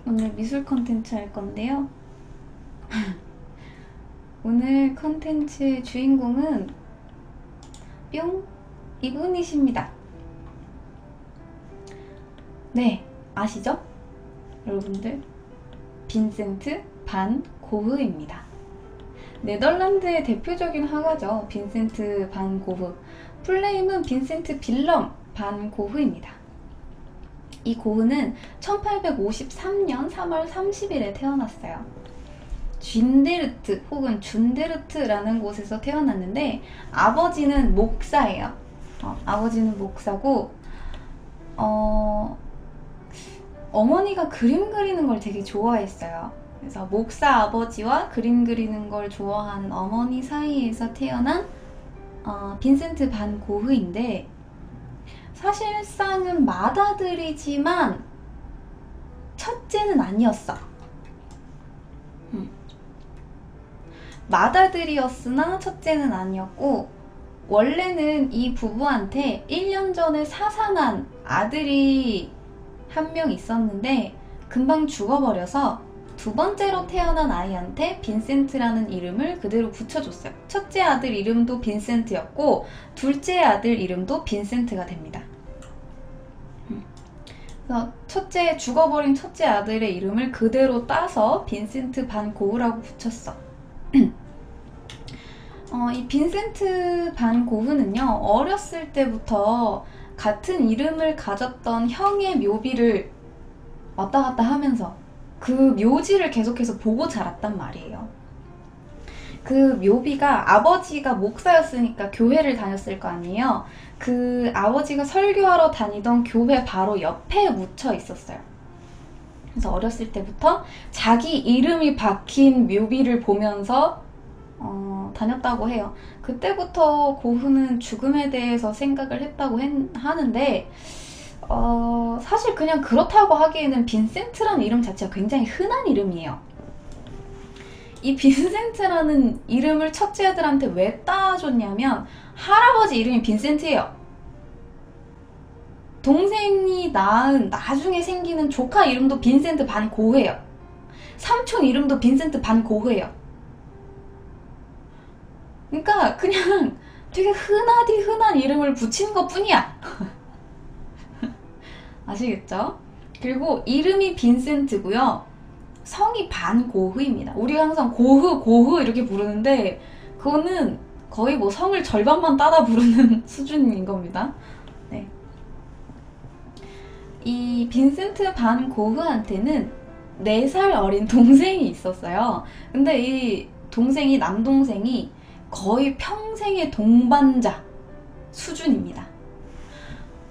오늘 미술 컨텐츠 할 건데요. 오늘 컨텐츠의 주인공은 뿅! 이분이십니다. 네, 아시죠? 여러분들, 빈센트 반 고흐입니다. 네덜란드의 대표적인 화가죠. 빈센트 반 고흐. 풀네임은 빈센트 빌럼 반 고흐입니다. 이 고흐는 1853년 3월 30일에 태어났어요. 쥔데르트 혹은 준데르트라는 곳에서 태어났는데 아버지는 목사예요. 아버지는 목사고 어머니가 그림 그리는 걸 되게 좋아했어요. 그래서 목사 아버지와 그림 그리는 걸 좋아하는 어머니 사이에서 태어난 빈센트 반 고흐인데, 사실상은 맏아들이지만 첫째는 아니었어. 맏아들이었으나 첫째는 아니었고, 원래는 이 부부한테 1년 전에 사산한 아들이 한 명 있었는데 금방 죽어버려서 두 번째로 태어난 아이한테 빈센트라는 이름을 그대로 붙여줬어요. 첫째 아들 이름도 빈센트였고 둘째 아들 이름도 빈센트가 됩니다. 그래서 죽어버린 첫째 아들의 이름을 그대로 따서 빈센트 반 고흐라고 붙였어. 이 빈센트 반 고흐는요, 어렸을 때부터 같은 이름을 가졌던 형의 묘비를 왔다 갔다 하면서 그 묘지를 계속해서 보고 자랐단 말이에요. 그 묘비가, 아버지가 목사였으니까 교회를 다녔을 거 아니에요. 그 아버지가 설교하러 다니던 교회 바로 옆에 묻혀 있었어요. 그래서 어렸을 때부터 자기 이름이 박힌 묘비를 보면서 다녔다고 해요. 그때부터 고흐는 죽음에 대해서 생각을 했다고 하는데, 사실 그냥 그렇다고 하기에는 빈센트라는 이름 자체가 굉장히 흔한 이름이에요. 이 빈센트라는 이름을 첫째 아들한테 왜 따줬냐면, 할아버지 이름이 빈센트예요. 동생이 낳은 나중에 생기는 조카 이름도 빈센트 반 고흐예요. 삼촌 이름도 빈센트 반 고흐예요. 그러니까 그냥 되게 흔하디 흔한 이름을 붙인 것 뿐이야. 아시겠죠? 그리고 이름이 빈센트고요. 성이 반 고흐입니다. 우리가 항상 고흐, 고흐 이렇게 부르는데 그거는 거의 뭐 성을 절반만 따다 부르는 수준인 겁니다. 네. 이 빈센트 반 고흐한테는 4살 어린 동생이 있었어요. 근데 이 동생이, 남동생이 거의 평생의 동반자 수준입니다.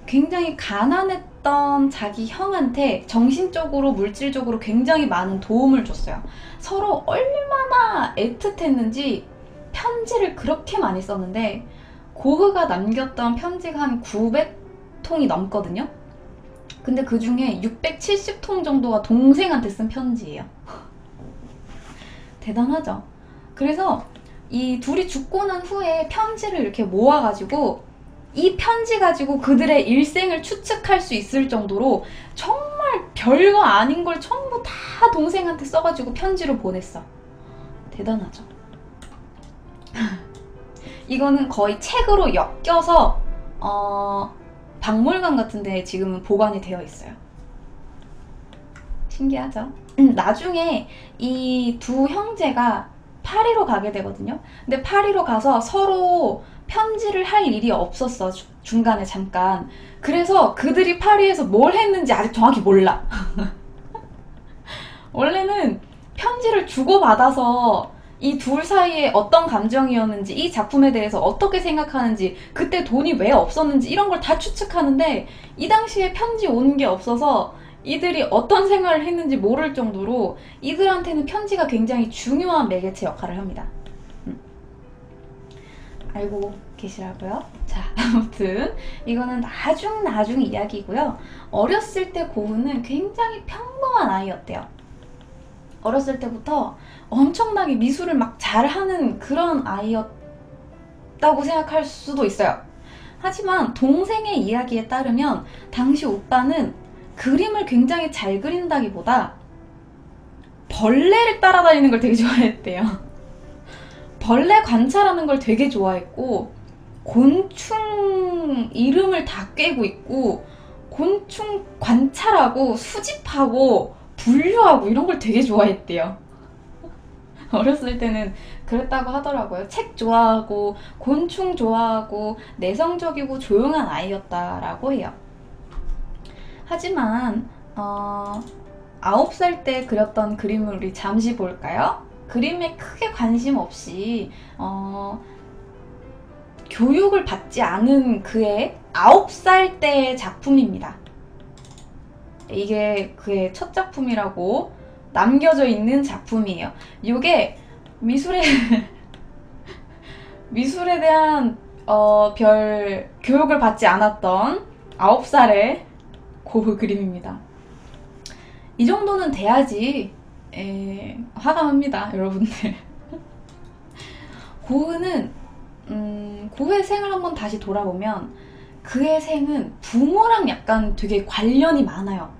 굉장히 가난했던 자기 형한테 정신적으로, 물질적으로 굉장히 많은 도움을 줬어요. 서로 얼마나 애틋했는지 편지를 그렇게 많이 썼는데, 고흐가 남겼던 편지가 한 900통이 넘거든요. 근데 그 중에 670통 정도가 동생한테 쓴 편지예요. 대단하죠? 그래서 이 둘이 죽고 난 후에 편지를 이렇게 모아가지고 이 편지 가지고 그들의 일생을 추측할 수 있을 정도로 정말 별거 아닌 걸 전부 다 동생한테 써가지고 편지로 보냈어. 대단하죠? 이거는 거의 책으로 엮여서 박물관 같은 데 지금은 보관이 되어 있어요. 신기하죠? 나중에 이 두 형제가 파리로 가게 되거든요. 근데 파리로 가서 서로 편지를 할 일이 없었어. 중간에 잠깐. 그래서 그들이 파리에서 뭘 했는지 아직 정확히 몰라. 원래는 편지를 주고받아서 이 둘 사이에 어떤 감정이었는지, 이 작품에 대해서 어떻게 생각하는지, 그때 돈이 왜 없었는지 이런 걸 다 추측하는데, 이 당시에 편지 온 게 없어서 이들이 어떤 생활을 했는지 모를 정도로 이들한테는 편지가 굉장히 중요한 매개체 역할을 합니다. 알고 계시라고요? 자, 아무튼 이거는 나중 이야기고요. 어렸을 때 고흐는 굉장히 평범한 아이였대요. 어렸을 때부터 엄청나게 미술을 막 잘하는 그런 아이였다고 생각할 수도 있어요. 하지만 동생의 이야기에 따르면 당시 오빠는 그림을 굉장히 잘 그린다기보다 벌레를 따라다니는 걸 되게 좋아했대요. 벌레 관찰하는 걸 되게 좋아했고, 곤충 이름을 다 꿰고 있고, 곤충 관찰하고 수집하고 분류하고 이런 걸 되게 좋아했대요. 어렸을 때는 그랬다고 하더라고요. 책 좋아하고 곤충 좋아하고 내성적이고 조용한 아이였다라고 해요. 하지만 9살 때 그렸던 그림을 우리 잠시 볼까요? 그림에 크게 관심 없이 교육을 받지 않은 그의 9살 때의 작품입니다. 이게 그의 첫 작품이라고 남겨져 있는 작품이에요. 이게 미술에 미술에 대한 별 교육을 받지 않았던 9살의 고흐 그림입니다. 이 정도는 돼야지 화감합니다, 여러분들. 고흐는 고흐의 생을 한번 다시 돌아보면 그의 생은 부모랑 약간 되게 관련이 많아요.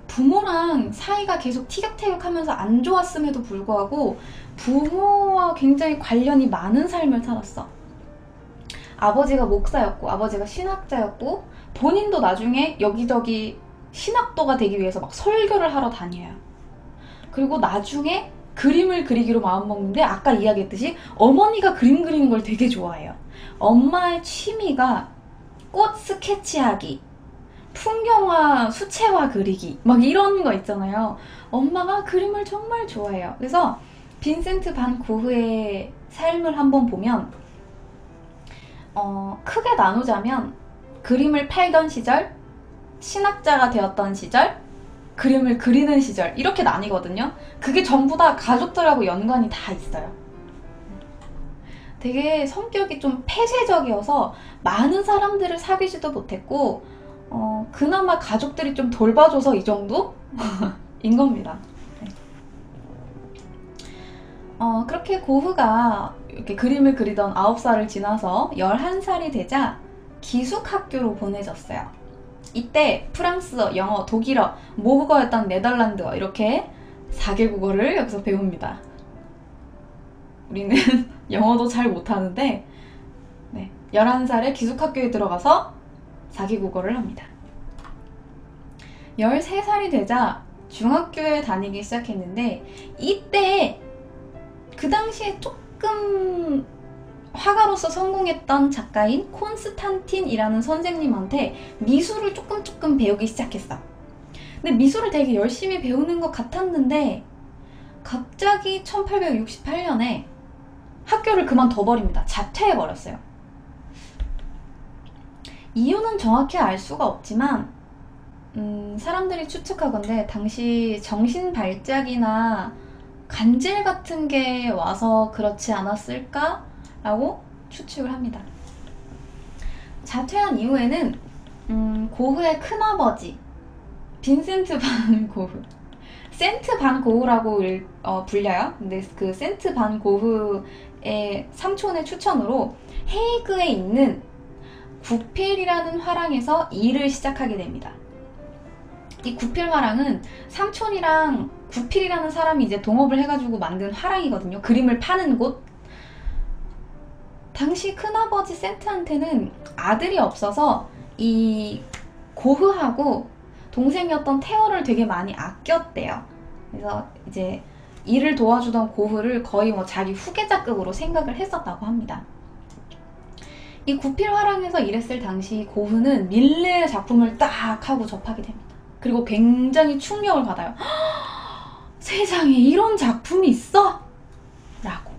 부모랑 사이가 계속 티격태격하면서 안 좋았음에도 불구하고 부모와 굉장히 관련이 많은 삶을 살았어. 아버지가 목사였고 아버지가 신학자였고 본인도 나중에 여기저기 신학도가 되기 위해서 막 설교를 하러 다녀요. 그리고 나중에 그림을 그리기로 마음먹는데 아까 이야기했듯이 어머니가 그림 그리는 걸 되게 좋아해요. 엄마의 취미가 꽃 스케치하기, 풍경화, 수채화 그리기 막 이런 거 있잖아요. 엄마가 그림을 정말 좋아해요. 그래서 빈센트 반 고흐의 삶을 한번 보면 크게 나누자면 그림을 팔던 시절, 신학자가 되었던 시절, 그림을 그리는 시절 이렇게 나뉘거든요. 그게 전부 다 가족들하고 연관이 다 있어요. 되게 성격이 좀 폐쇄적이어서 많은 사람들을 사귀지도 못했고 그나마 가족들이 좀 돌봐줘서 이 정도인 겁니다. 그렇게 고흐가 이렇게 그림을 그리던 9살을 지나서 11살이 되자 기숙학교로 보내졌어요. 이때 프랑스어, 영어, 독일어, 모국어였던 네덜란드어 이렇게 4개국어를 여기서 배웁니다. 우리는 영어도 잘 못하는데 11살에 기숙학교에 들어가서 4개국어를 합니다. 13살이 되자 중학교에 다니기 시작했는데 이때 그 당시에 조금 화가로서 성공했던 작가인 콘스탄틴이라는 선생님한테 미술을 조금 배우기 시작했어. 근데 미술을 되게 열심히 배우는 것 같았는데 갑자기 1868년에 학교를 그만둬버립니다. 자퇴해버렸어요. 이유는 정확히 알 수가 없지만 사람들이 추측하건대 당시 정신발작이나 간질 같은 게 와서 그렇지 않았을까? 라고 추측을 합니다. 자퇴한 이후에는 고흐의 큰아버지 빈센트 반 고흐, 센트 반 고흐라고 불려요. 근데 그 센트 반 고흐의 삼촌의 추천으로 헤이그에 있는 구필이라는 화랑에서 일을 시작하게 됩니다. 이 구필 화랑은 삼촌이랑 구필이라는 사람이 이제 동업을 해가지고 만든 화랑이거든요. 그림을 파는 곳. 당시 큰아버지 센트한테는 아들이 없어서 이 고흐하고 동생이었던 테오를 되게 많이 아꼈대요. 그래서 이제 일을 도와주던 고흐를 거의 뭐 자기 후계자급으로 생각을 했었다고 합니다. 이 구필 화랑에서 일했을 당시 고흐는 밀레의 작품을 딱 하고 접하게 됩니다. 그리고 굉장히 충격을 받아요. 세상에 이런 작품이 있어? 라고.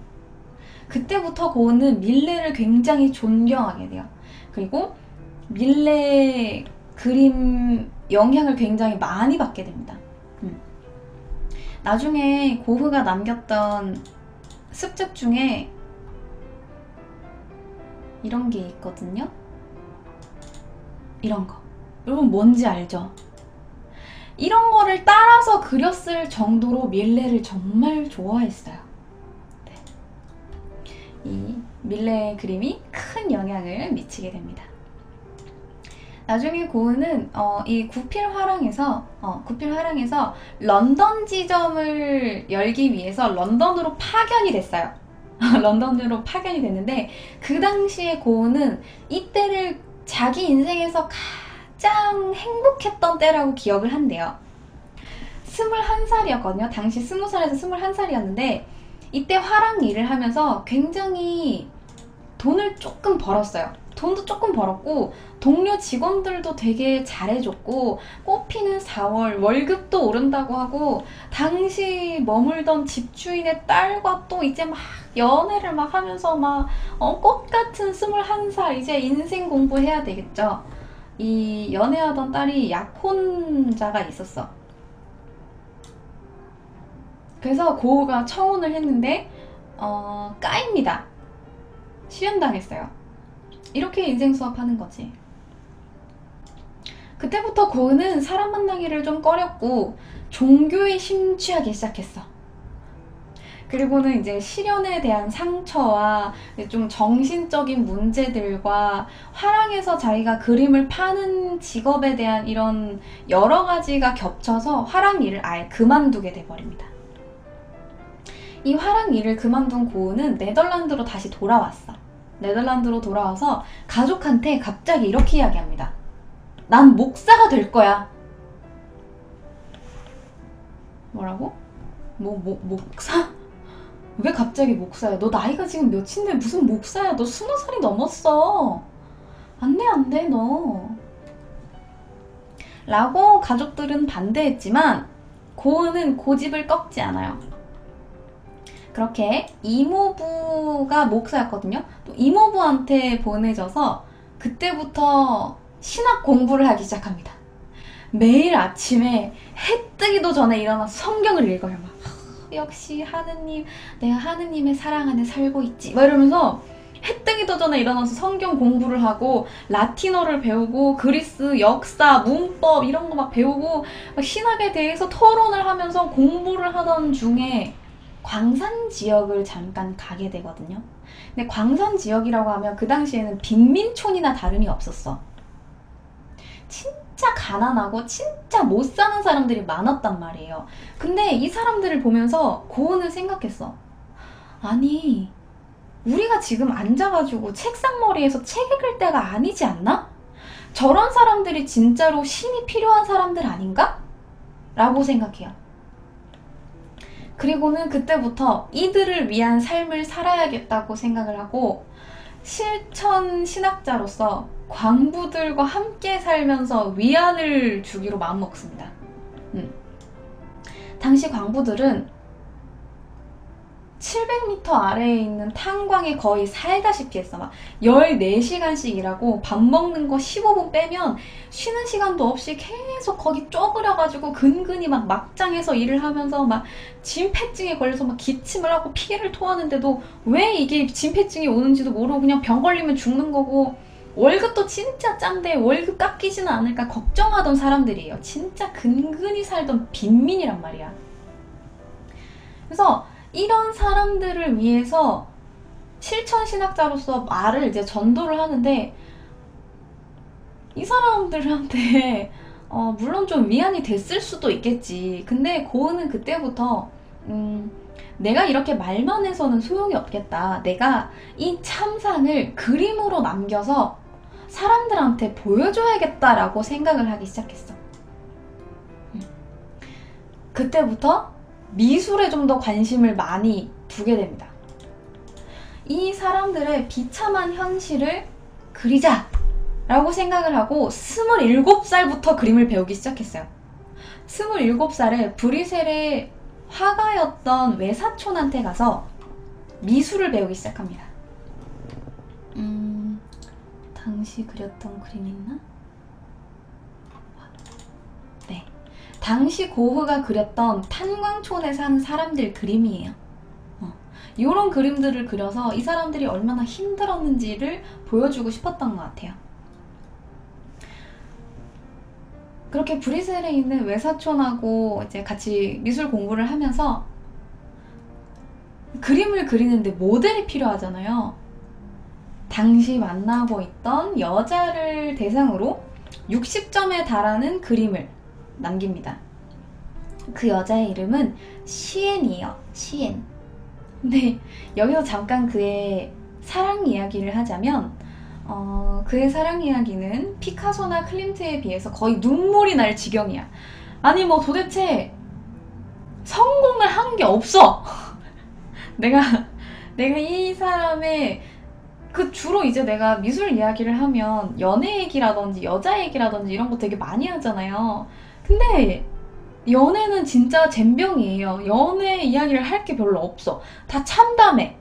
그때부터 고흐는 밀레를 굉장히 존경하게 돼요. 그리고 밀레 그림 영향을 굉장히 많이 받게 됩니다. 나중에 고흐가 남겼던 습작 중에 이런 게 있거든요. 이런 거. 여러분 뭔지 알죠? 이런 거를 따라서 그렸을 정도로 밀레를 정말 좋아했어요. 네. 이 밀레의 그림이 큰 영향을 미치게 됩니다. 나중에 고은은 이 구필화랑에서 런던 지점을 열기 위해서 런던으로 파견이 됐어요. 런던으로 파견이 됐는데 그 당시에 고은은 이때를 자기 인생에서 가장 행복했던 때라고 기억을 한대요. 21살이었거든요. 당시 20살에서 21살이었는데 이때 화랑 일을 하면서 굉장히 돈을 조금 벌었어요. 돈도 조금 벌었고 동료 직원들도 되게 잘해줬고 꽃피는 4월 월급도 오른다고 하고 당시 머물던 집주인의 딸과 또 이제 막 연애를 막 하면서 막 꽃같은 21살 이제 인생 공부해야 되겠죠. 이 연애하던 딸이 약혼자가 있었어. 그래서 고우가 청혼을 했는데 까입니다. 실현당했어요. 이렇게 인생 수업하는 거지. 그때부터 고은은 사람 만나기를 좀 꺼렸고 종교에 심취하기 시작했어. 그리고는 이제 시련에 대한 상처와 좀 정신적인 문제들과 화랑에서 자기가 그림을 파는 직업에 대한 이런 여러 가지가 겹쳐서 화랑 일을 아예 그만두게 돼버립니다. 이 화랑 일을 그만둔 고은은 네덜란드로 다시 돌아왔어. 네덜란드로 돌아와서 가족한테 갑자기 이렇게 이야기합니다. 난 목사가 될 거야. 뭐라고? 목사? 왜 갑자기 목사야? 너 나이가 지금 몇인데 무슨 목사야? 너 20살이 넘었어. 안 돼, 너. 라고 가족들은 반대했지만 고은은 고집을 꺾지 않아요. 그렇게 이모부가 목사였거든요. 또 이모부한테 보내져서 그때부터 신학 공부를 하기 시작합니다. 매일 아침에 해 뜨기도 전에 일어나서 성경을 읽어요. 막 역시 하느님, 내가 하느님의 사랑 안에 살고 있지. 막 이러면서 해 뜨기도 전에 일어나서 성경 공부를 하고 라틴어를 배우고 그리스 역사, 문법 이런 거 막 배우고 막 신학에 대해서 토론을 하면서 공부를 하던 중에 광산 지역을 잠깐 가게 되거든요. 근데 광산 지역이라고 하면 그 당시에는 빈민촌이나 다름이 없었어. 진짜 가난하고 진짜 못 사는 사람들이 많았단 말이에요. 근데 이 사람들을 보면서 고은을 생각했어. 아니, 우리가 지금 앉아가지고 책상머리에서 책 읽을 때가 아니지 않나? 저런 사람들이 진짜로 신이 필요한 사람들 아닌가? 라고 생각해요. 그리고는 그때부터 이들을 위한 삶을 살아야겠다고 생각을 하고 실천 신학자로서 광부들과 함께 살면서 위안을 주기로 마음먹습니다. 당시 광부들은 700m 아래에 있는 탄광에 거의 살다시피 했어. 막 14시간씩 일하고 밥 먹는 거 15분 빼면 쉬는 시간도 없이 계속 거기 쪼그려가지고 근근히 막 막장에서 일을 하면서 막 진폐증에 걸려서 막 기침을 하고 피를 토하는데도 왜 이게 진폐증이 오는지도 모르고 그냥 병 걸리면 죽는 거고 월급도 진짜 짠데 월급 깎이지는 않을까 걱정하던 사람들이에요. 진짜 근근히 살던 빈민이란 말이야. 그래서 이런 사람들을 위해서 실천신학자로서 말을 이제 전도를 하는데 이 사람들한테 물론 좀 위안이 됐을 수도 있겠지. 근데 고은은 그때부터 내가 이렇게 말만 해서는 소용이 없겠다. 내가 이 참상을 그림으로 남겨서 사람들한테 보여줘야겠다라고 생각을 하기 시작했어. 그때부터 미술에 좀 더 관심을 많이 두게 됩니다. 이 사람들의 비참한 현실을 그리자! 라고 생각을 하고 27살부터 그림을 배우기 시작했어요. 27살에 브뤼셀의 화가였던 외사촌한테 가서 미술을 배우기 시작합니다. 당시 그렸던 그림 있나? 네. 당시 고흐가 그렸던 탄광촌에 사는 사람들 그림이에요. 이런 그림들을 그려서 이 사람들이 얼마나 힘들었는지를 보여주고 싶었던 것 같아요. 그렇게 브뤼셀에 있는 외사촌하고 이제 같이 미술 공부를 하면서 그림을 그리는데 모델이 필요하잖아요. 당시 만나고 있던 여자를 대상으로 60점에 달하는 그림을 남깁니다. 그 여자의 이름은 시엔이에요. 시엔. 근데 여기서 잠깐 그의 사랑 이야기를 하자면 그의 사랑 이야기는 피카소나 클림트에 비해서 거의 눈물이 날 지경이야. 아니 뭐 도대체 성공을 한 게 없어. 내가 이 사람의 주로 이제 내가 미술 이야기를 하면 연애 얘기라든지 여자 얘기라든지 이런 거 되게 많이 하잖아요. 근데 연애는 진짜 젬병이에요. 연애 이야기를 할 게 별로 없어. 다 참담해.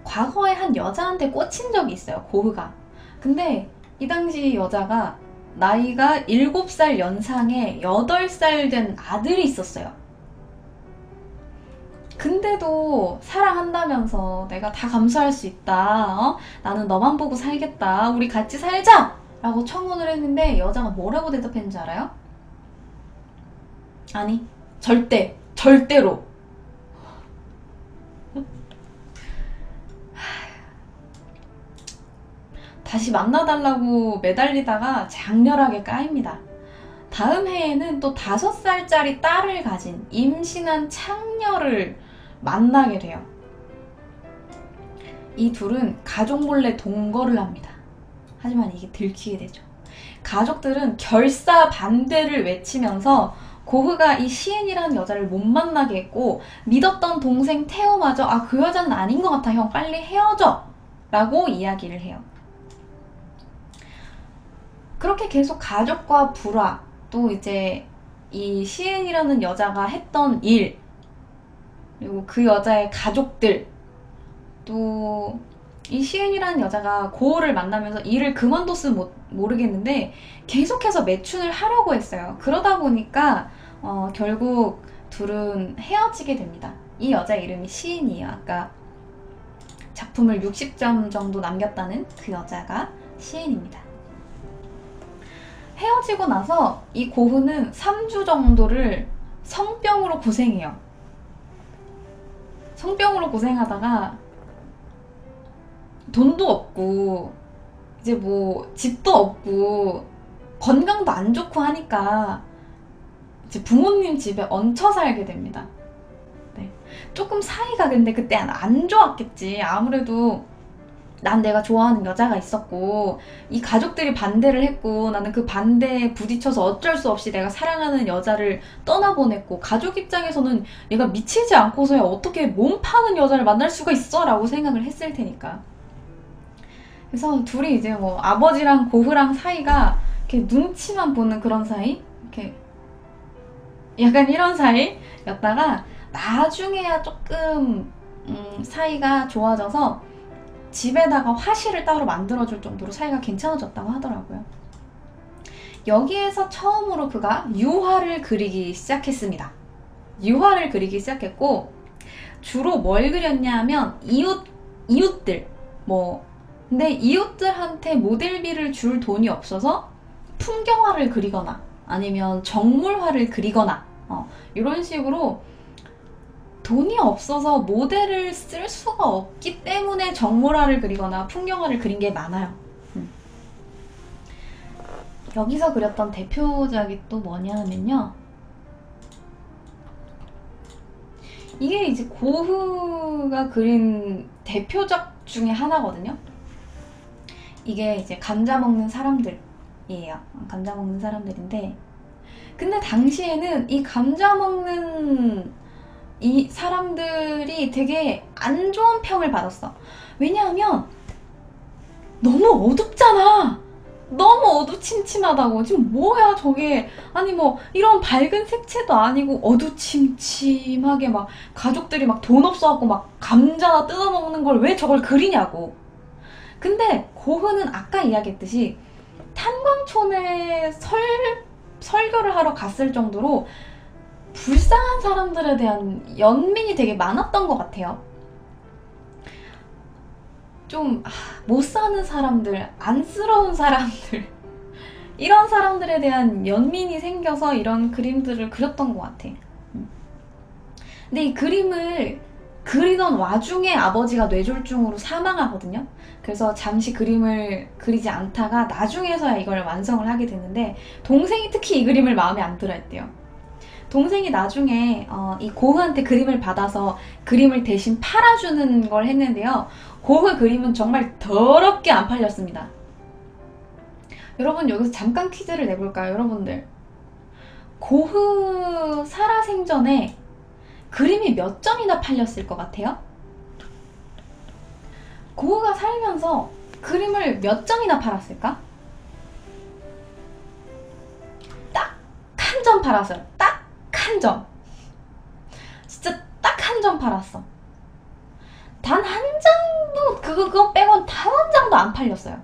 과거에 한 여자한테 꽂힌 적이 있어요, 고흐가. 근데 이 당시 여자가 나이가 7살 연상의 8살 된 아들이 있었어요. 근데도 사랑한다면서 내가 다 감수할 수 있다. 나는 너만 보고 살겠다. 우리 같이 살자! 라고 청혼을 했는데 여자가 뭐라고 대답했는지 알아요? 아니, 절대로. 다시 만나달라고 매달리다가 장렬하게 까입니다. 다음 해에는 또 5살짜리 딸을 가진 임신한 창녀를 만나게 돼요. 이 둘은 가족 몰래 동거를 합니다. 하지만 이게 들키게 되죠. 가족들은 결사 반대를 외치면서 고흐가 이 시엔이라는 여자를 못 만나게 했고 믿었던 동생 테오마저 그 여자는 아닌 것 같아. 형 빨리 헤어져! 라고 이야기를 해요. 그렇게 계속 가족과 불화, 또 이제 이 시엔이라는 여자가 했던 일, 그리고 그 여자의 가족들, 또 이 시엔이라는 여자가 고흐를 만나면서 일을 그만뒀으면 모르겠는데 계속해서 매춘을 하려고 했어요. 그러다 보니까 결국 둘은 헤어지게 됩니다. 이 여자 이름이 시엔이에요. 아까 작품을 60점 정도 남겼다는 그 여자가 시엔입니다. 헤어지고 나서 이 고흐는 3주 정도를 성병으로 고생해요. 성병으로 고생하다가 돈도 없고 이제 뭐 집도 없고 건강도 안 좋고 하니까 이제 부모님 집에 얹혀 살게 됩니다. 네. 조금 사이가 근데 그때 안 좋았겠지. 아무래도 난 내가 좋아하는 여자가 있었고 이 가족들이 반대를 했고 나는 그 반대에 부딪혀서 어쩔 수 없이 내가 사랑하는 여자를 떠나보냈고 가족 입장에서는 얘가 미치지 않고서야 어떻게 몸 파는 여자를 만날 수가 있어? 라고 생각을 했을 테니까. 그래서 둘이 이제 뭐 아버지랑 고흐랑 사이가 이렇게 눈치만 보는 그런 사이? 이렇게 약간 이런 사이였다가 나중에야 조금 사이가 좋아져서 집에다가 화실을 따로 만들어줄 정도로 사이가 괜찮아졌다고 하더라고요. 여기에서 처음으로 그가 유화를 그리기 시작했습니다. 유화를 그리기 시작했고 주로 뭘 그렸냐 하면 이웃들 근데 이웃들한테 모델비를 줄 돈이 없어서 풍경화를 그리거나 아니면 정물화를 그리거나 이런 식으로 돈이 없어서 모델을 쓸 수가 없기 때문에 정물화를 그리거나 풍경화를 그린 게 많아요. 여기서 그렸던 대표작이 또 뭐냐 하면요. 이게 이제 고흐가 그린 대표작 중에 하나거든요. 이게 이제 감자 먹는 사람들이에요. 감자 먹는 사람들인데 근데 당시에는 이 감자 먹는 이 사람들이 되게 안 좋은 평을 받았어. 왜냐하면 너무 어둡잖아. 너무 어두침침하다고. 지금 뭐야 저게. 아니 뭐 이런 밝은 색채도 아니고 어두침침하게 막 가족들이 막 돈 없어갖고 막 감자나 뜯어먹는 걸 왜 저걸 그리냐고. 근데 고흐는 아까 이야기했듯이 탄광촌에 설교를 하러 갔을 정도로 불쌍한 사람들에 대한 연민이 되게 많았던 것 같아요. 좀 못 사는 사람들, 안쓰러운 사람들 이런 사람들에 대한 연민이 생겨서 이런 그림들을 그렸던 것 같아. 근데 이 그림을 그리던 와중에 아버지가 뇌졸중으로 사망하거든요. 그래서 잠시 그림을 그리지 않다가 나중에서야 이걸 완성을 하게 되는데, 동생이 특히 이 그림을 마음에 안 들어 했대요. 동생이 나중에 이 고흐한테 그림을 받아서 그림을 대신 팔아주는 걸 했는데요. 고흐 그림은 정말 더럽게 안 팔렸습니다. 여러분, 여기서 잠깐 퀴즈를 내볼까요? 여러분들, 고흐 살아생전에 그림이 몇 점이나 팔렸을 것 같아요? 고흐가 살면서 그림을 몇 점이나 팔았을까? 딱 한 점 팔았어요. 딱 한 점. 진짜 딱 한 점 팔았어. 단 한 장도, 그거 빼곤 단 한 장도 안 팔렸어요.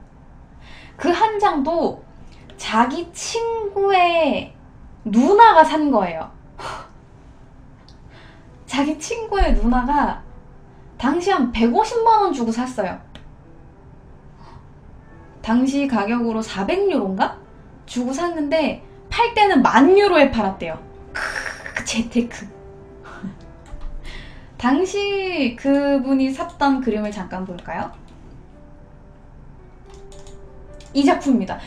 그 한 장도 자기 친구의 누나가 산 거예요. 자기 친구의 누나가 당시 한 150만 원 주고 샀어요. 당시 가격으로 400유로인가? 주고 샀는데 팔 때는 10,000유로에 팔았대요. 재테크. 당시 그분이 샀던 그림을 잠깐 볼까요? 이 작품입니다.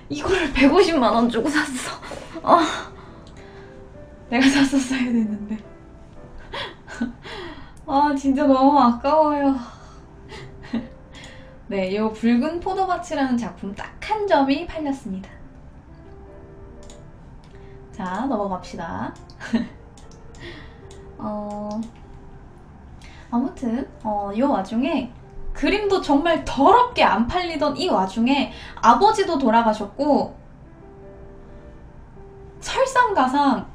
이거를 150만 원 주고 샀어. 내가 샀었어야 됐는데. 진짜 너무 아까워요. 네, 이 붉은 포도밭이라는 작품 딱 한 점이 팔렸습니다. 자, 넘어갑시다. 아무튼 이 와중에 그림도 정말 더럽게 안 팔리던 이 와중에 아버지도 돌아가셨고, 설상가상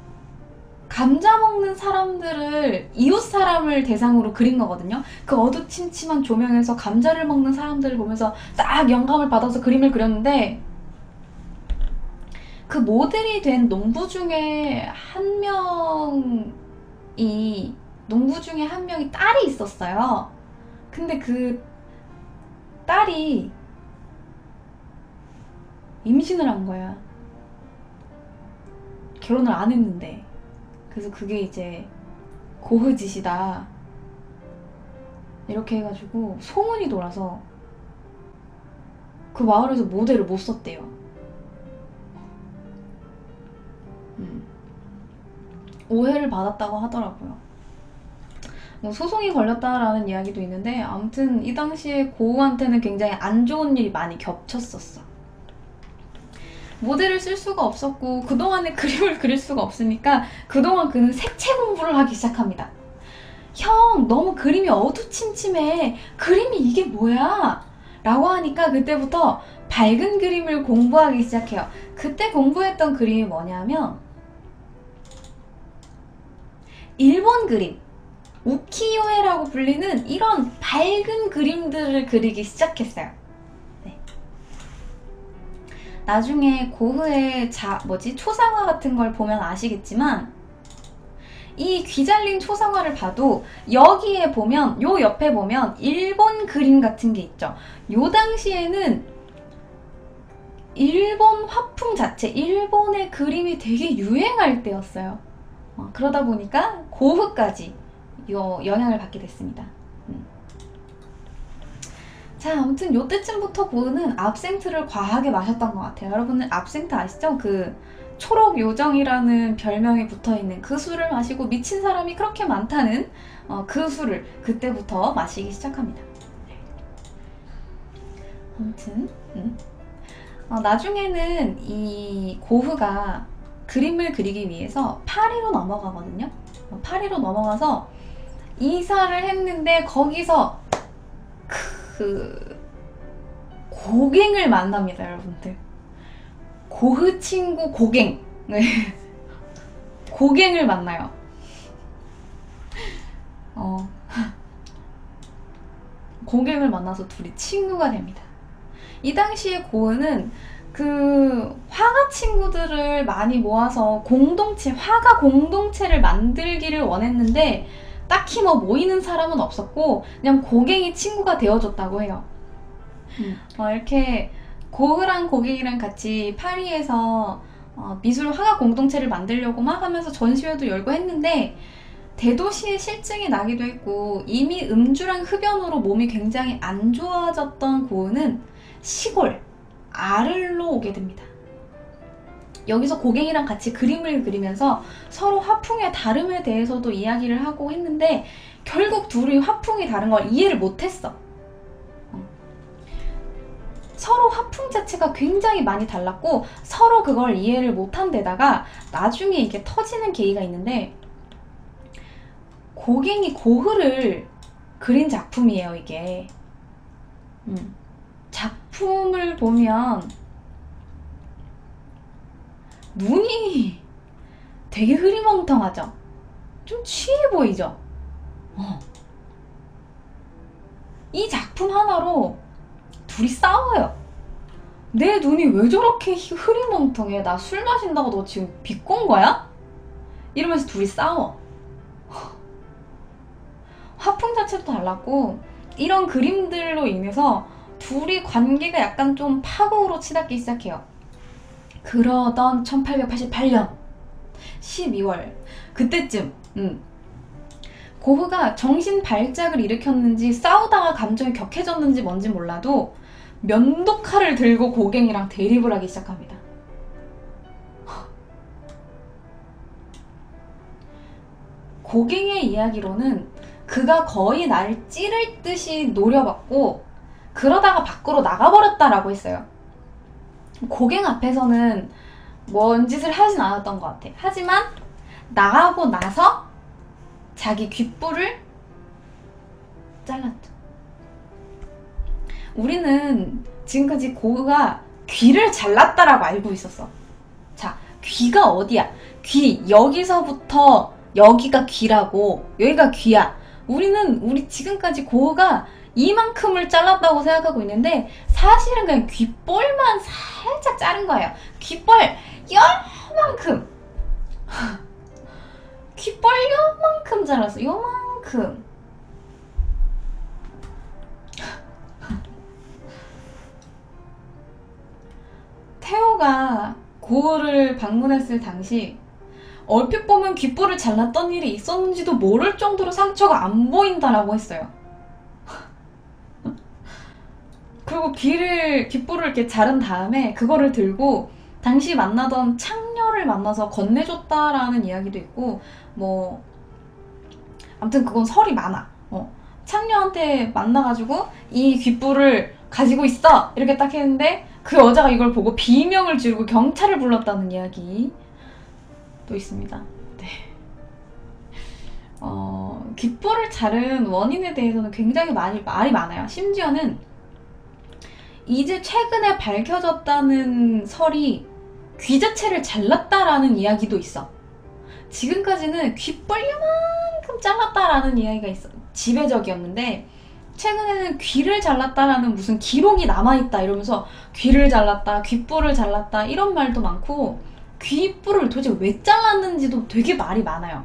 감자 먹는 사람들을, 이웃 사람을 대상으로 그린 거거든요. 그 어두침침한 조명에서 감자를 먹는 사람들을 보면서 딱 영감을 받아서 그림을 그렸는데, 그 모델이 된 농부 중에 한 명이 딸이 있었어요. 근데 그 딸이 임신을 한 거야. 결혼을 안 했는데. 그래서 그게 이제 고흐 짓이다 이렇게 해가지고 소문이 돌아서 그 마을에서 모델을 못 썼대요. 오해를 받았다고 하더라고요. 뭐 소송이 걸렸다라는 이야기도 있는데, 아무튼 이 당시에 고흐한테는 굉장히 안 좋은 일이 많이 겹쳤었어. 모델을 쓸 수가 없었고 그동안에 그림을 그릴 수가 없으니까 그동안 그는 색채 공부를 하기 시작합니다. 형, 너무 그림이 어두침침해. 그림이 이게 뭐야? 라고 하니까 그때부터 밝은 그림을 공부하기 시작해요. 그때 공부했던 그림이 뭐냐면 일본 그림, 우키요에라고 불리는 이런 밝은 그림들을 그리기 시작했어요. 나중에 고흐의 초상화 같은 걸 보면 아시겠지만, 이 귀잘린 초상화를 봐도 여기에 보면, 요 옆에 보면 일본 그림 같은 게 있죠. 요 당시에는 일본 화풍 자체, 일본의 그림이 되게 유행할 때였어요. 그러다 보니까 고흐까지 영향을 받게 됐습니다. 자, 아무튼 요때쯤부터 고흐는 압생트를 과하게 마셨던 것 같아요. 여러분은 압생트 아시죠? 그 초록 요정이라는 별명이 붙어있는 그 술을 마시고 미친 사람이 그렇게 많다는 그 술을 그때부터 마시기 시작합니다. 아무튼 나중에는 이 고흐가 그림을 그리기 위해서 파리로 넘어가거든요. 파리로 넘어가서 이사를 했는데 거기서 그 고갱을 만납니다, 여러분들. 고흐 친구 고갱. 네. 고갱을 만나요. 고갱을 만나서 둘이 친구가 됩니다. 이 당시에 고흐는 그 화가 친구들을 많이 모아서 화가 공동체를 만들기를 원했는데 딱히 뭐 모이는 사람은 없었고 그냥 고갱이 친구가 되어줬다고 해요. 이렇게 고흐랑 고갱이랑 같이 파리에서 미술 화가 공동체를 만들려고 막 하면서 전시회도 열고 했는데 대도시에 실증이 나기도 했고 이미 음주랑 흡연으로 몸이 굉장히 안 좋아졌던 고은은 시골 아를로 오게 됩니다. 여기서 고갱이랑 같이 그림을 그리면서 서로 화풍의 다름에 대해서도 이야기를 하고 했는데 결국 둘이 화풍이 다른 걸 이해를 못했어. 서로 화풍 자체가 굉장히 많이 달랐고 서로 그걸 이해를 못한 데다가 나중에 이게 터지는 계기가 있는데, 고갱이 고흐를 그린 작품이에요 이게. 작품을 보면 눈이 되게 흐리멍텅하죠? 좀 취해 보이죠? 이 작품 하나로 둘이 싸워요. 내 눈이 왜 저렇게 흐리멍텅해? 나 술 마신다고 너 지금 비꼰 거야? 이러면서 둘이 싸워. 화풍 자체도 달랐고 이런 그림들로 인해서 둘이 관계가 약간 좀 파국으로 치닫기 시작해요. 그러던 1888년 12월 그때쯤 고흐가 정신 발작을 일으켰는지 싸우다가 감정이 격해졌는지 뭔지 몰라도 면도칼을 들고 고갱이랑 대립을 하기 시작합니다. 고갱의 이야기로는 그가 거의 나를 찌를 듯이 노려봤고 그러다가 밖으로 나가버렸다라고 했어요. 고갱 앞에서는 뭔 짓을 하진 않았던 것 같아. 하지만 나가고 나서 자기 귓불을 잘랐죠. 우리는 지금까지 고흐가 귀를 잘랐다라고 알고 있었어. 자, 귀가 어디야? 귀, 여기서부터 여기가 귀라고, 여기가 귀야. 우리 지금까지 고흐가 이만큼을 잘랐다고 생각하고 있는데 사실은 그냥 귓볼만 살짝 자른 거예요. 귓볼 요만큼. 귓볼 요만큼 잘랐어. 요만큼. 태호가 고흐를 방문했을 당시 얼핏 보면 귓볼을 잘랐던 일이 있었는지도 모를 정도로 상처가 안 보인다라고 했어요. 그리고 귓볼을 이렇게 자른 다음에 그거를 들고 당시 만나던 창녀를 만나서 건네줬다라는 이야기도 있고, 뭐 아무튼 그건 설이 많아. 창녀한테 만나가지고 이 귓불을 가지고 있어! 이렇게 딱 했는데 그 여자가 이걸 보고 비명을 지르고 경찰을 불렀다는 이야기 또 있습니다. 네. 귓불을 자른 원인에 대해서는 굉장히 말이 많아요. 심지어는 이제 최근에 밝혀졌다는 설이 귀 자체를 잘랐다라는 이야기도 있어. 지금까지는 귓불 요만큼 잘랐다라는 이야기가 있어. 지배적이었는데 최근에는 귀를 잘랐다라는 무슨 기록이 남아있다 이러면서 귀를 잘랐다, 귓불을 잘랐다 이런 말도 많고, 귓불을 도대체 왜 잘랐는지도 되게 말이 많아요.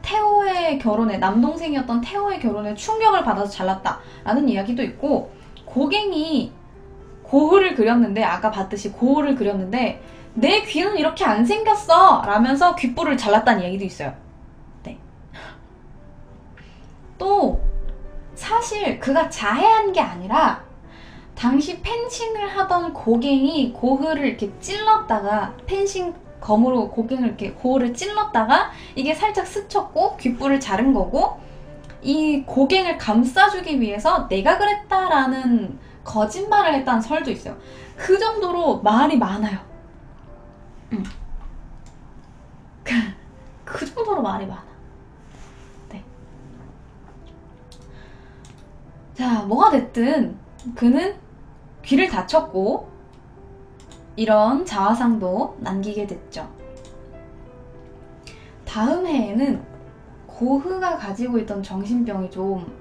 태호의 결혼에, 남동생이었던 태호의 결혼에 충격을 받아서 잘랐다라는 이야기도 있고, 고갱이 고흐를 그렸는데, 아까 봤듯이 고흐를 그렸는데 내 귀는 이렇게 안 생겼어 라면서 귓불을 잘랐다는 얘기도 있어요. 네. 또 사실 그가 자해한 게 아니라 당시 펜싱을 하던 고갱이 고흐를 이렇게 찔렀다가, 펜싱 검으로 고갱을 이렇게 고흐를 찔렀다가 이게 살짝 스쳤고 귓불을 자른 거고, 이 고갱을 감싸주기 위해서 내가 그랬다라는 거짓말을 했다는 설도 있어요. 그 정도로 말이 많아요. 그 정도로 말이 많아. 네. 자, 뭐가 됐든 그는 귀를 다쳤고 이런 자화상도 남기게 됐죠. 다음 해에는 고흐가 가지고 있던 정신병이 좀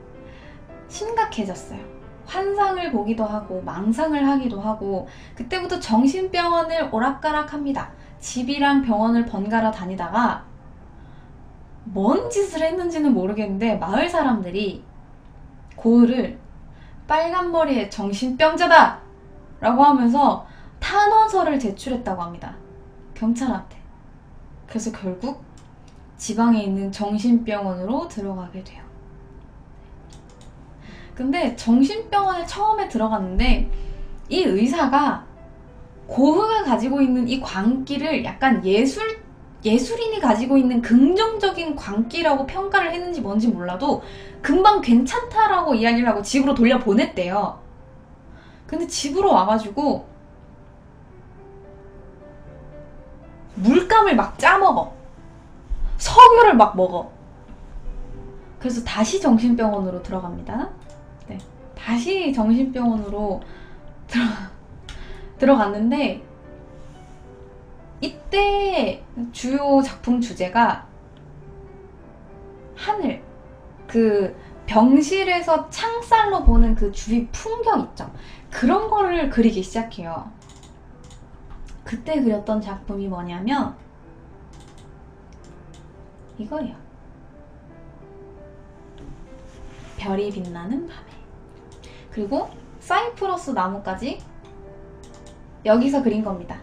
심각해졌어요. 환상을 보기도 하고 망상을 하기도 하고, 그때부터 정신병원을 오락가락합니다. 집이랑 병원을 번갈아 다니다가 뭔 짓을 했는지는 모르겠는데 마을 사람들이 고흐를 빨간 머리의 정신병자다! 라고 하면서 탄원서를 제출했다고 합니다. 경찰한테. 그래서 결국 지방에 있는 정신병원으로 들어가게 돼요. 근데 정신병원에 처음에 들어갔는데 이 의사가 고흐가 가지고 있는 이 광기를 약간 예술인이 가지고 있는 긍정적인 광기라고 평가를 했는지 뭔지 몰라도 금방 괜찮다라고 이야기를 하고 집으로 돌려보냈대요. 근데 집으로 와가지고 물감을 막 짜먹어. 석유를 막 먹어. 그래서 다시 정신병원으로 들어갑니다. 네, 다시 정신병원으로 들어갔는데 이때 주요 작품 주제가 하늘, 그 병실에서 창살로 보는 그 주위 풍경 있죠. 그런 거를 그리기 시작해요. 그때 그렸던 작품이 뭐냐면 이거예요. 별이 빛나는 밤에. 그리고 사이프러스 나무까지 여기서 그린 겁니다.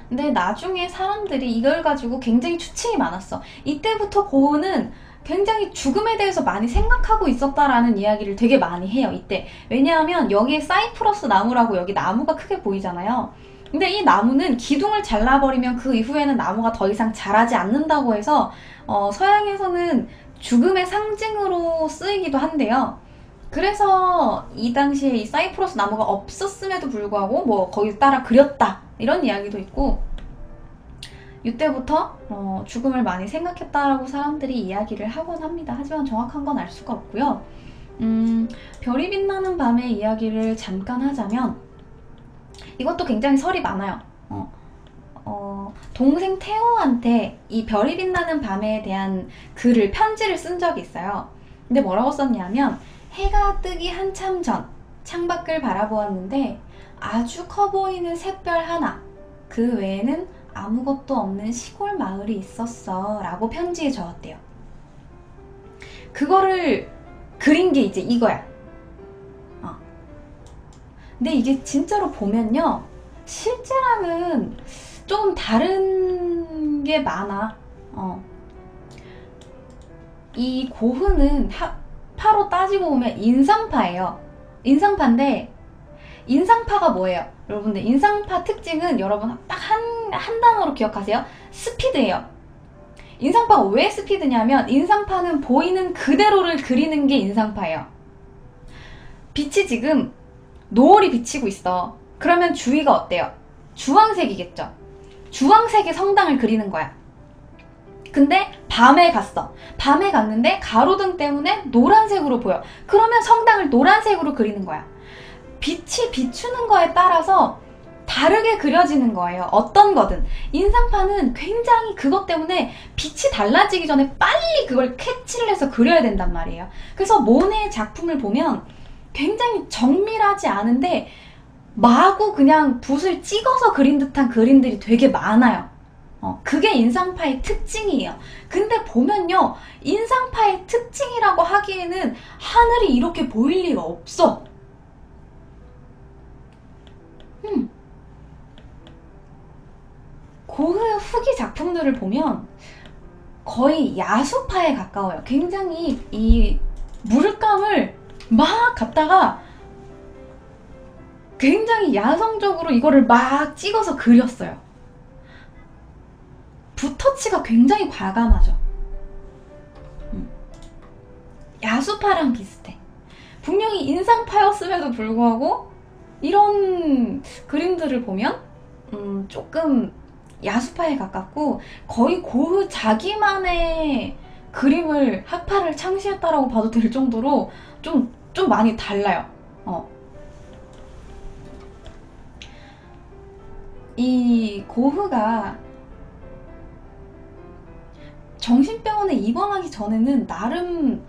근데 나중에 사람들이 이걸 가지고 굉장히 추측이 많았어. 이때부터 고흐는 굉장히 죽음에 대해서 많이 생각하고 있었다라는 이야기를 되게 많이 해요. 이때. 왜냐하면 여기에 사이프러스 나무라고 여기 나무가 크게 보이잖아요. 근데 이 나무는 기둥을 잘라버리면 그 이후에는 나무가 더 이상 자라지 않는다고 해서 서양에서는 죽음의 상징으로 쓰이기도 한데요. 그래서 이 당시에 이 사이프러스 나무가 없었음에도 불구하고 뭐 거기 따라 그렸다 이런 이야기도 있고, 이때부터 죽음을 많이 생각했다라고 사람들이 이야기를 하곤 합니다. 하지만 정확한 건 알 수가 없고요. 별이 빛나는 밤의 이야기를 잠깐 하자면 이것도 굉장히 설이 많아요. 동생 태호한테 이 별이 빛나는 밤에 대한 글을, 편지를 쓴 적이 있어요. 근데 뭐라고 썼냐면, 해가 뜨기 한참 전 창밖을 바라보았는데 아주 커 보이는 샛별 하나, 그 외에는 아무것도 없는 시골 마을이 있었어 라고 편지에 적었대요. 그거를 그린 게 이제 이거야. 근데 이게 진짜로 보면요, 실제랑은 조금 다른 게 많아. 이 고흐는 파로 따지고 보면 인상파예요. 인상파인데, 인상파가 뭐예요? 여러분들, 인상파 특징은 여러분 딱 한 단어로 기억하세요. 스피드예요. 인상파가 왜 스피드냐면, 인상파는 보이는 그대로를 그리는 게 인상파예요. 빛이 지금 노을이 비치고 있어. 그러면 주위가 어때요? 주황색이겠죠. 주황색의 성당을 그리는 거야. 근데 밤에 갔어. 밤에 갔는데 가로등 때문에 노란색으로 보여. 그러면 성당을 노란색으로 그리는 거야. 빛이 비추는 거에 따라서 다르게 그려지는 거예요. 어떤 거든. 인상파는 굉장히 그것 때문에 빛이 달라지기 전에 빨리 그걸 캐치를 해서 그려야 된단 말이에요. 그래서 모네의 작품을 보면 굉장히 정밀하지 않은데 마구 그냥 붓을 찍어서 그린 듯한 그림들이 되게 많아요. 그게 인상파의 특징이에요. 근데 보면요, 인상파의 특징이라고 하기에는 하늘이 이렇게 보일 리가 없어. 고흐의 후기 작품들을 보면 거의 야수파에 가까워요. 굉장히 이 물감을 막 갖다가 굉장히 야성적으로 이거를 막 찍어서 그렸어요. 붓터치가 굉장히 과감하죠. 야수파랑 비슷해. 분명히 인상파였음에도 불구하고 이런 그림들을 보면 조금 야수파에 가깝고, 거의 고흐 자기만의 그림을, 학파를 창시했다라고 봐도 될 정도로 좀 많이 달라요. 이 고흐가 정신병원에 입원하기 전에는 나름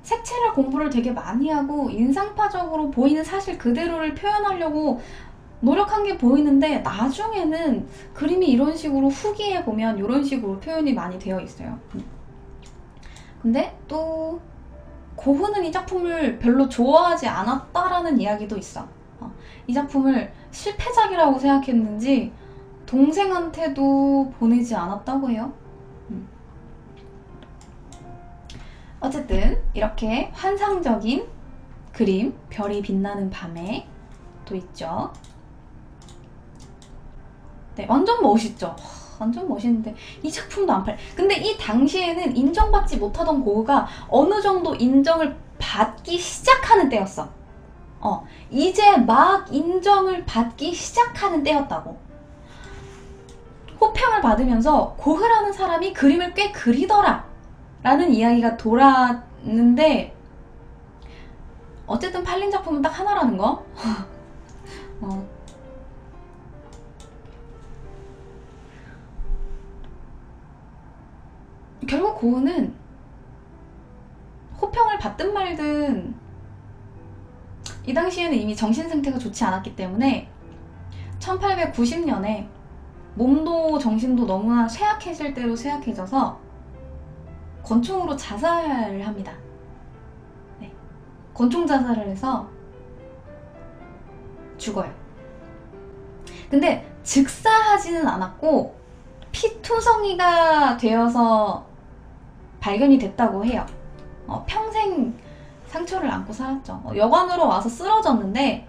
색채를 공부를 되게 많이 하고 인상파적으로 보이는 사실 그대로를 표현하려고 노력한 게 보이는데, 나중에는 그림이 이런 식으로, 후기에 보면 이런 식으로 표현이 많이 되어 있어요. 근데 또 고흐는 이 작품을 별로 좋아하지 않았다라는 이야기도 있어. 이 작품을 실패작이라고 생각했는지 동생한테도 보내지 않았다고 해요. 어쨌든 이렇게 환상적인 그림, 별이 빛나는 밤에 또 있죠. 네, 완전 멋있죠. 완전 멋있는데 이 작품도 안 팔. 근데 이 당시에는 인정받지 못하던 고흐가 어느 정도 인정을 받기 시작하는 때였어. 이제 막 인정을 받기 시작하는 때였다고. 호평을 받으면서 고흐라는 사람이 그림을 꽤 그리더라 라는 이야기가 돌았는데, 어쨌든 팔린 작품은 딱 하나라는 거. 결국 고흐는 호평을 받든 말든 이 당시에는 이미 정신 상태가 좋지 않았기 때문에 1890년에 몸도 정신도 너무나 쇠약해질 대로 쇠약해져서 권총으로 자살을 합니다. 네. 권총 자살을 해서 죽어요. 근데 즉사하지는 않았고 피투성이가 되어서 발견이 됐다고 해요. 평생 상처를 안고 살았죠. 여관으로 와서 쓰러졌는데,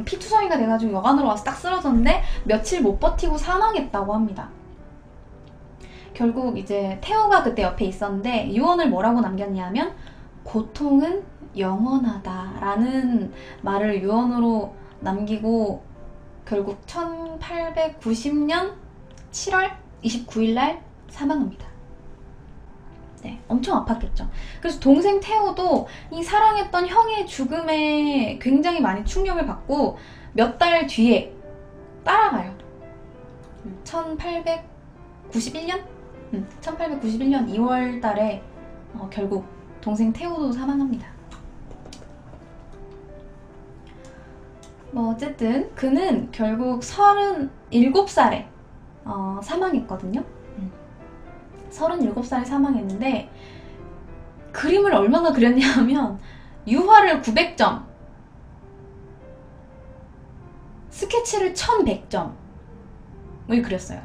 피투성이가 돼가지고 여관으로 와서 딱 쓰러졌는데 며칠 못 버티고 사망했다고 합니다. 결국 이제 태호가 그때 옆에 있었는데 유언을 뭐라고 남겼냐면 고통은 영원하다 라는 말을 유언으로 남기고 결국 1890년 7월 29일 날 사망합니다. 네, 엄청 아팠겠죠. 그래서 동생 태호도 이 사랑했던 형의 죽음에 굉장히 많이 충격을 받고 몇 달 뒤에 따라가요. 1891년 2월 달에 결국 동생 태호도 사망합니다. 뭐 어쨌든 그는 결국 37살에 사망했거든요. 37살에 사망했는데 그림을 얼마나 그렸냐면 유화를 900점, 스케치를 1100점을 그렸어요.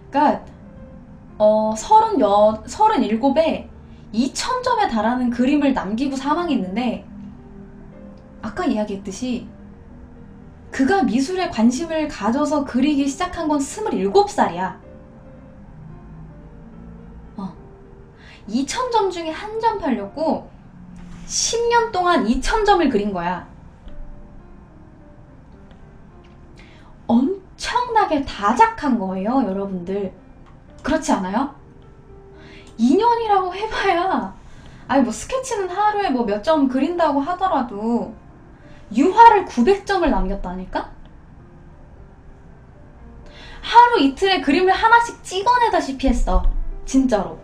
그러니까 37에 2000점에 달하는 그림을 남기고 사망했는데, 아까 이야기했듯이 그가 미술에 관심을 가져서 그리기 시작한 건 27살이야. 2000점 중에 한 점 팔렸고 10년 동안 2000점을 그린 거야. 엄청나게 다작한 거예요, 여러분들. 그렇지 않아요? 2년이라고 해봐야, 아니 뭐 스케치는 하루에 뭐 몇 점 그린다고 하더라도 유화를 900점을 남겼다니까? 하루 이틀에 그림을 하나씩 찍어내다시피 했어. 진짜로.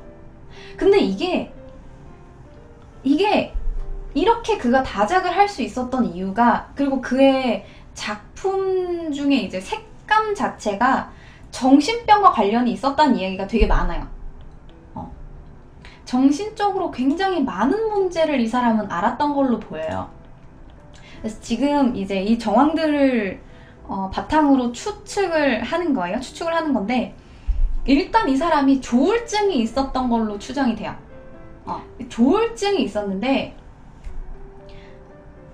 근데 이게 이렇게 그가 다작을 할 수 있었던 이유가, 그리고 그의 작품 중에 이제 색감 자체가 정신병과 관련이 있었다는 이야기가 되게 많아요. 정신적으로 굉장히 많은 문제를 이 사람은 알았던 걸로 보여요. 그래서 지금 이제 이 정황들을 바탕으로 추측을 하는 거예요. 추측을 하는 건데, 일단 이 사람이 조울증이 있었던 걸로 추정이 돼요. 조울증이 있었는데,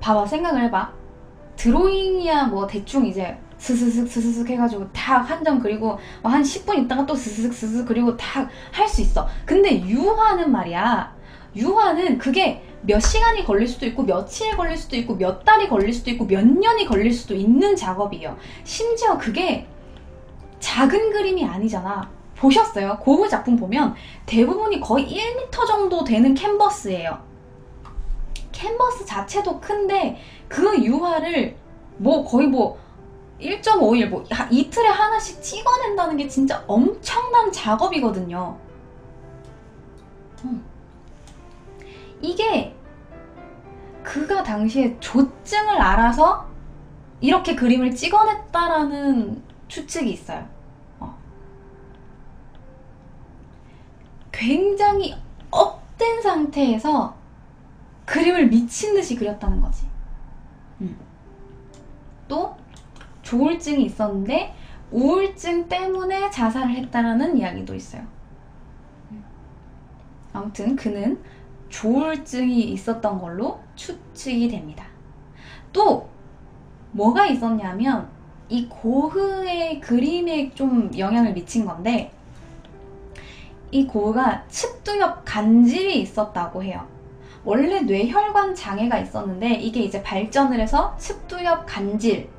봐봐, 생각을 해봐. 드로잉이야 뭐 대충 이제 스스슥 해가지고 딱 한 점 그리고 한 10분 있다가 또 스스슥 그리고 딱 할 수 있어. 근데 유화는 말이야, 유화는 그게 몇 시간이 걸릴 수도 있고 며칠 걸릴 수도 있고 몇 달이 걸릴 수도 있고 몇 년이 걸릴 수도 있는 작업이에요. 심지어 그게 작은 그림이 아니잖아. 보셨어요? 고흐 작품 보면 대부분이 거의 1m 정도 되는 캔버스예요. 캔버스 자체도 큰데 그 유화를 뭐 거의 뭐 1.5일 뭐 이틀에 하나씩 찍어낸다는 게 진짜 엄청난 작업이거든요. 이게 그가 당시에 조증을 알아서 이렇게 그림을 찍어냈다라는 추측이 있어요. 굉장히 업된 상태에서 그림을 미친듯이 그렸다는 거지. 또 조울증이 있었는데 우울증 때문에 자살을 했다라는 이야기도 있어요. 아무튼 그는 조울증이 있었던 걸로 추측이 됩니다. 또 뭐가 있었냐면 이 고흐의 그림에 좀 영향을 미친 건데, 이 고흐가 측두엽 간질이 있었다고 해요. 원래 뇌혈관 장애가 있었는데 이게 이제 발전을 해서 측두엽 간질이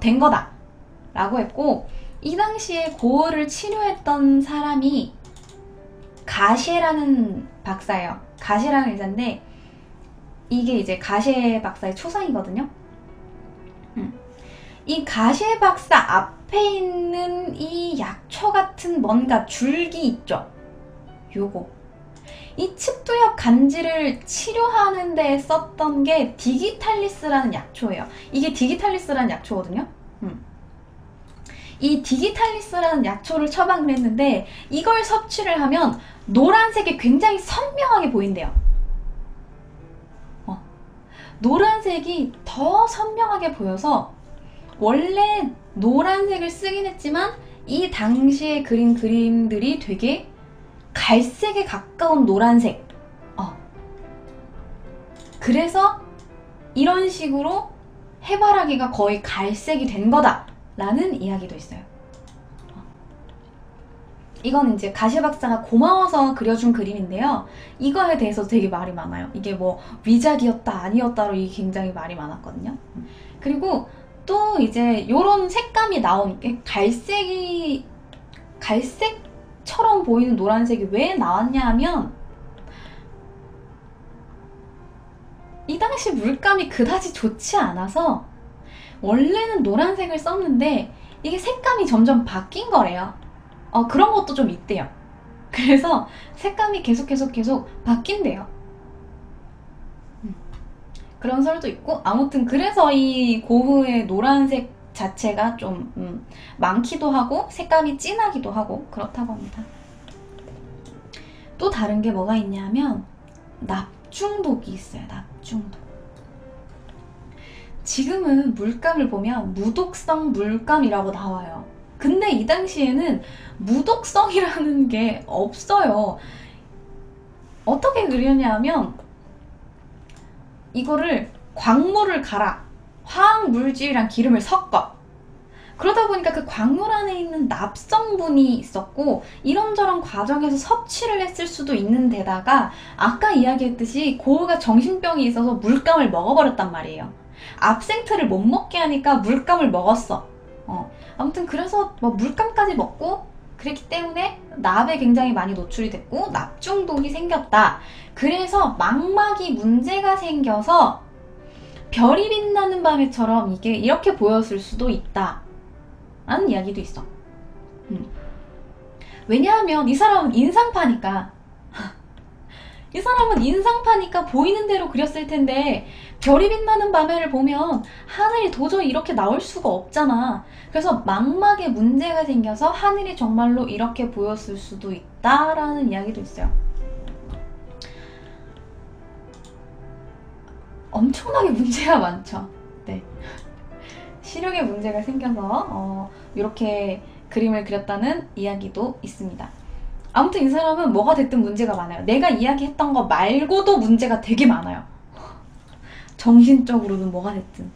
된 거다 라고 했고, 이 당시에 고흐를 치료했던 사람이 가셰라는 박사예요. 가셰라는 의사인데 이게 이제 가셰 박사의 초상이거든요. 이 가셰 박사 앞에 있는 이 약초 같은 뭔가 줄기 있죠? 요거. 이 측두엽 간질을 치료하는 데 썼던 게 디기탈리스라는 약초예요. 이게 디기탈리스라는 약초거든요. 이 디기탈리스라는 약초를 처방을 했는데 이걸 섭취를 하면 노란색이 굉장히 선명하게 보인대요. 노란색이 더 선명하게 보여서 원래 노란색을 쓰긴 했지만 이 당시에 그린 그림들이 되게 갈색에 가까운 노란색. 그래서 이런 식으로 해바라기가 거의 갈색이 된 거다 라는 이야기도 있어요. 이건 이제 가셰 박사가 고마워서 그려준 그림인데요. 이거에 대해서 되게 말이 많아요. 이게 뭐 위작이었다 아니었다로 이게 굉장히 말이 많았거든요. 그리고 또 이제 요런 색감이 나온 게 갈색처럼 보이는 노란색이 왜 나왔냐 하면 이 당시 물감이 그다지 좋지 않아서 원래는 노란색을 썼는데 이게 색감이 점점 바뀐 거래요. 그런 것도 좀 있대요. 그래서 색감이 계속 바뀐대요. 그런 설도 있고, 아무튼 그래서 이 고흐의 노란색 자체가 좀 많기도 하고 색감이 진하기도 하고 그렇다고 합니다. 또 다른 게 뭐가 있냐면 납중독이 있어요. 납중독. 지금은 물감을 보면 무독성 물감이라고 나와요. 근데 이 당시에는 무독성이라는 게 없어요. 어떻게 그렸냐면 이거를 광물을 갈아 화학물질이랑 기름을 섞어. 그러다 보니까 그 광물 안에 있는 납성분이 있었고 이런저런 과정에서 섭취를 했을 수도 있는 데다가 아까 이야기했듯이 고흐가 정신병이 있어서 물감을 먹어버렸단 말이에요. 압생트를 못 먹게 하니까 물감을 먹었어. 아무튼 그래서 뭐 물감까지 먹고 그랬기 때문에 납에 굉장히 많이 노출이 됐고 납중독이 생겼다. 그래서 망막이 문제가 생겨서 별이 빛나는 밤에처럼 이게 이렇게 보였을 수도 있다 라는 이야기도 있어. 왜냐하면 이 사람은 인상파니까 보이는 대로 그렸을 텐데 별이 빛나는 밤에를 보면 하늘이 도저히 이렇게 나올 수가 없잖아. 그래서 망막에 문제가 생겨서 하늘이 정말로 이렇게 보였을 수도 있다라는 이야기도 있어요. 엄청나게 문제가 많죠. 네. 시력에 문제가 생겨서 이렇게 그림을 그렸다는 이야기도 있습니다. 아무튼 이 사람은 뭐가 됐든 문제가 많아요. 내가 이야기했던 거 말고도 문제가 되게 많아요. 정신적으로는 뭐가 됐든.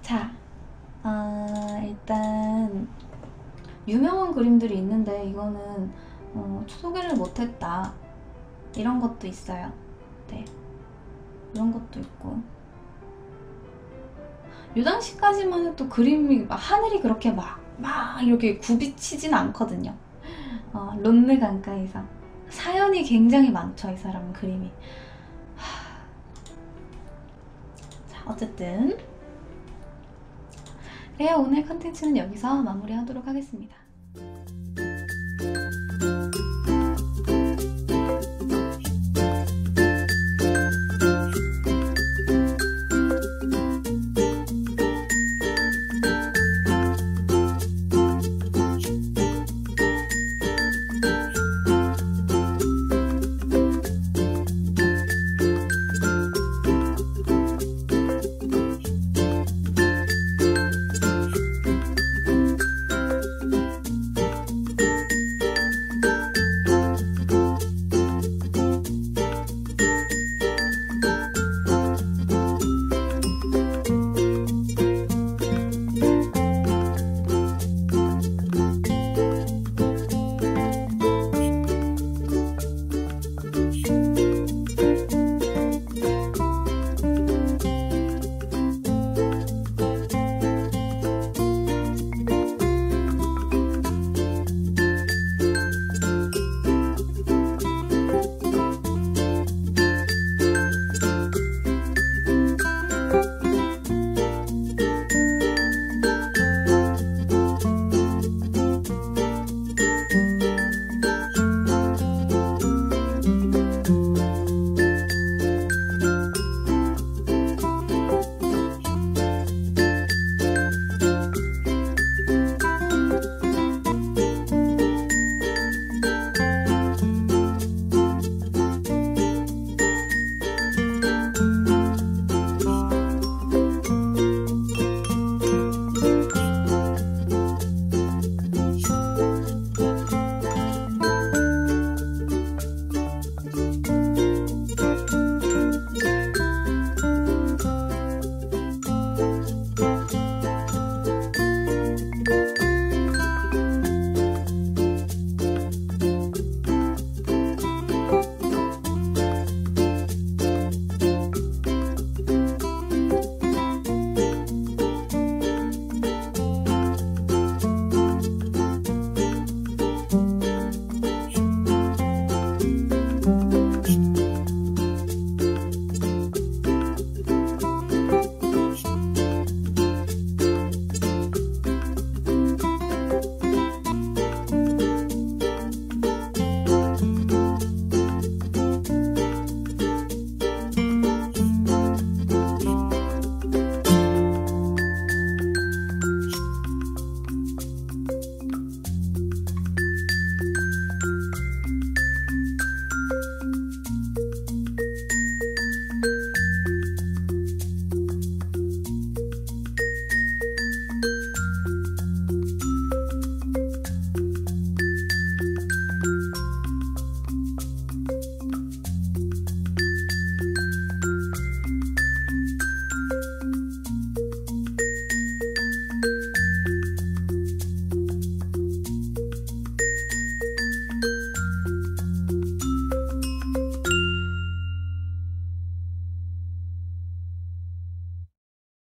자, 일단 유명한 그림들이 있는데 이거는 소개를 못했다 이런 것도 있어요. 네, 이런 것도 있고 요 당시까지만 해도 그림이 막 하늘이 그렇게 막 이렇게 굽이치진 않거든요. 론느 강가에서 사연이 굉장히 많죠. 이 사람은 그림이. 자, 어쨌든 오늘 컨텐츠는 여기서 마무리하도록 하겠습니다.